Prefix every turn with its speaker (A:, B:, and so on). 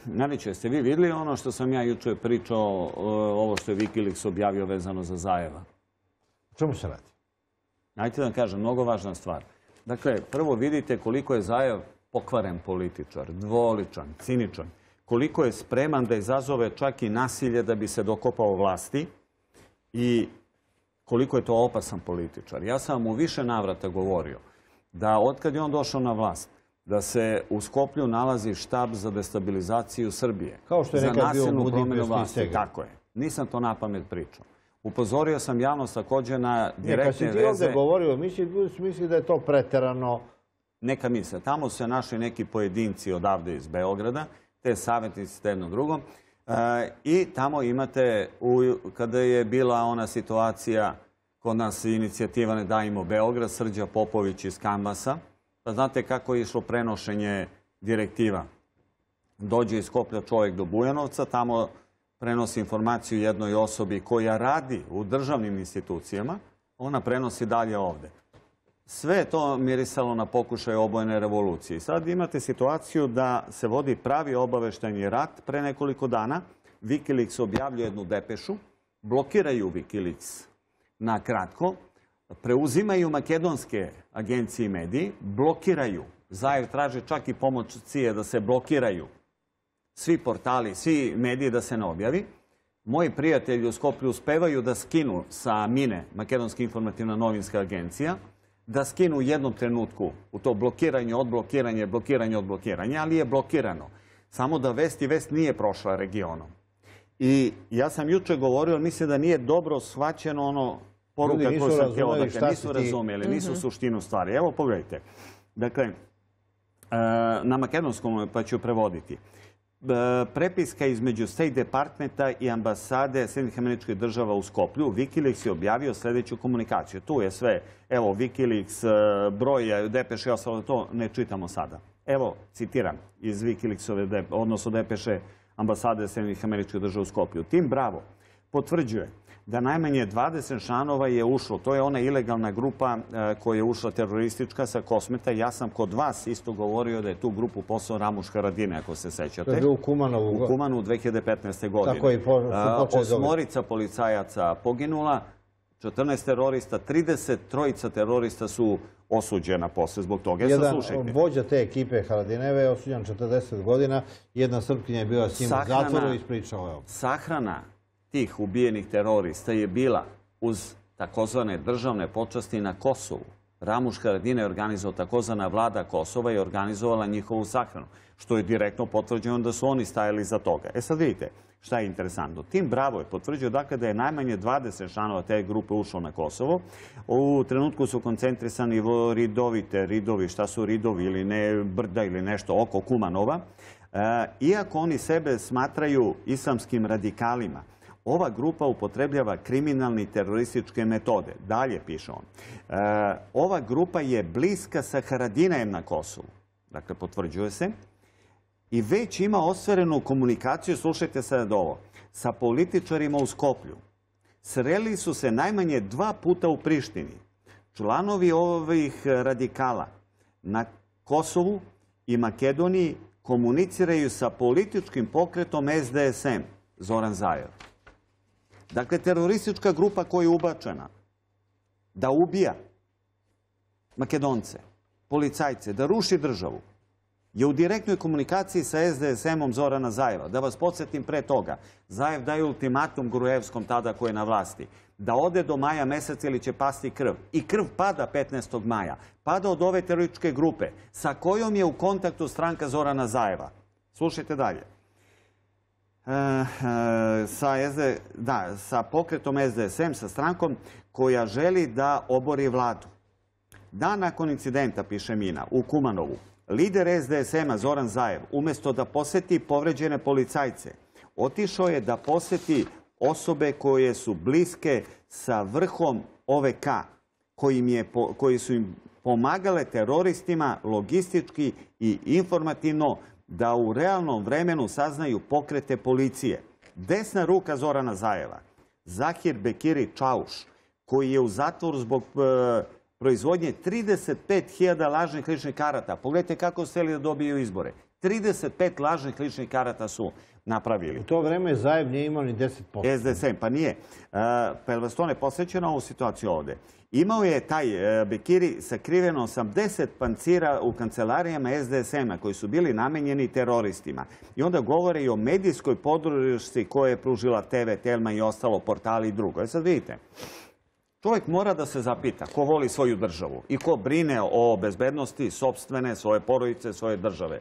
A: Naniče, ste vi vidjeli ono što sam ja juče pričao, ovo što je Wikileaks objavio vezano za Zajeva?
B: O čemu se radi?
A: Najte da vam kažem, mnogo važna stvar. Dakle, prvo vidite koliko je Zajev pokvaren političar, dvoličan, ciničan. Koliko je spreman da izazove čak i nasilje da bi se dokopao vlasti i koliko je to opasan političar. Ja sam mu više navrata govorio da otkad je on došao na vlast, da se u Skoplju nalazi štab za destabilizaciju Srbije.
B: Kao što je nekad bio u Budimpešti i Segedinu.
A: Tako je. Nisam to na pamet pričao. Upozorio sam javnost također na direktne veze.
B: Kad si ti ovdje govorio, misli da je to preterano?
A: Neka misle. Tamo su se našli neki pojedinci odavde iz Beograda, te savjetnici, te jedno drugo. I tamo imate, kada je bila ona situacija kod nas inicijativa Ne dajmo Beograd, Srđa Popović iz Kambasa, pa znate kako je išlo prenošenje direktiva. Dođe iz Skoplja čovjek do Bujanovca, tamo prenosi informaciju jednoj osobi koja radi u državnim institucijama, ona prenosi dalje ovdje. Sve je to mirisalo na pokušaj obojene revolucije. I sad imate situaciju da se vodi pravi obaveštajni rat. Pre nekoliko dana Wikileaks objavljuje jednu depešu, blokiraju Wikileaks na kratko, preuzimaju makedonske agencije i mediji, blokiraju. Zajev traže čak i pomoć CIA da se blokiraju svi portali, svi mediji da se ne objavi. Moji prijatelji u Skoplju uspevaju da skinu sa Mine, Makedonska informativna novinska agencija, da skinu u jednom trenutku u to blokiranje, odblokiranje, blokiranje, odblokiranje, ali je blokirano. Samo da vest nije prošla regionom. I ja sam juče govorio, ali mislim da nije dobro shvaćeno ono poruka koju sam htio. Dakle, nisu razumjeli, nisu suštinu stvari. Evo, pogledajte. Dakle, na makedonskom pa ću prevoditi. Prepiska između State Departmenta i ambasade Sjedinjenih Američkih Država u Skoplju. Wikileaks je objavio sljedeću komunikaciju. Tu je sve. Evo, Wikileaks, broj, depeše i ostalo, to ne čitamo sada. Evo, citiram iz Wikileaksove, odnosno depeše ambasade Sjedinjenih Američkih Država u Skoplju. Tim Bravo potvrđuje da najmanje 20 članova je ušlo. To je ona ilegalna grupa koja je ušla teroristička sa Kosmeta. Ja sam kod vas isto govorio da je tu grupu poslao Ramuš Haradinaj, ako se sećate.
B: To je bio u Kumanovu.
A: U Kumanu 2015. godine.
B: Tako je
A: Osmorica policajaca poginula, 14 terorista, 33 terorista su osuđena posle zbog toga.
B: Jedan vođa te ekipe Haradinajeve je osuđen 40 godina. Jedna Srpkinja je bila s njim u zatvoru i ispričala.
A: Sahrana tih ubijenih terorista je bila uz takozvane državne počasti na Kosovu. Ramuš Haradinaj je organizovao takozvana vlada Kosova i organizovala njihovu sahranu, što je direktno potvrđeno da su oni stajali za toga. E sad vidite šta je interesantno. Tim Bravo je potvrđio dakle da je najmanje 20 članova te grupe ušlo na Kosovo. U trenutku su koncentrisani ridovi, šta su ridovi ili ne brda ili nešto oko Kumanova. Iako oni sebe smatraju islamskim radikalima, ova grupa upotrebljava kriminalne i terorističke metode. Dalje piše on. Ova grupa je bliska sa Haradinajem na Kosovu. Dakle, potvrđuje se. I već ima ostvarenu komunikaciju, slušajte sad ovo, sa političarima u Skoplju. Sreli su se najmanje 2 puta u Prištini. Članovi ovih radikala na Kosovu i Makedoniji komuniciraju sa političkim pokretom SDSM, Zoran Zajev. Dakle, teroristička grupa koja je ubačena da ubija Makedonce, policajce, da ruši državu, je u direktnoj komunikaciji sa SDSM-om Zorana Zajeva. Da vas podsjetim pre toga, Zajev daje ultimatum Grujevskom, tada koji je na vlasti, da ode do maja meseca ili će pasti krv. I krv pada 15. maja. Pada od ove terorističke grupe sa kojom je u kontaktu stranka Zorana Zajeva. Slušajte dalje. Sa pokretom SDSM, sa strankom koja želi da obori vladu. Dan nakon incidenta, piše Mina, u Kumanovu, lider SDSM-a Zoran Zajev, umjesto da poseti povređene policajce, otišao je da poseti osobe koje su bliske sa vrhom OVK, koji su im pomagale teroristima logistički i informativno da u realnom vremenu saznaju pokrete policije. Desna ruka Zorana Zajeva, Zahir Bekiri Čauš, koji je u zatvoru zbog proizvodnje 35.000 lažnih ličnih karata. Pogledajte kako su htjeli da dobiju izbore. 35 lažnih ličnih karata su napravili.
B: U to vreme Zajev nije imao ni 10%.
A: SDSM, pa nije. Pa je vas to ne posjeća na ovu situaciju ovde. Imao je taj Bekiri sakriveno 80 pancira u kancelarijama SDSM-a koji su bili namenjeni teroristima. I onda govore i o medijskoj podršci koje je pružila TV, Telma i ostalo, portali i drugo. Sad vidite, čovjek mora da se zapita ko voli svoju državu i ko brine o bezbednosti sopstvene, svoje porodice, svoje države.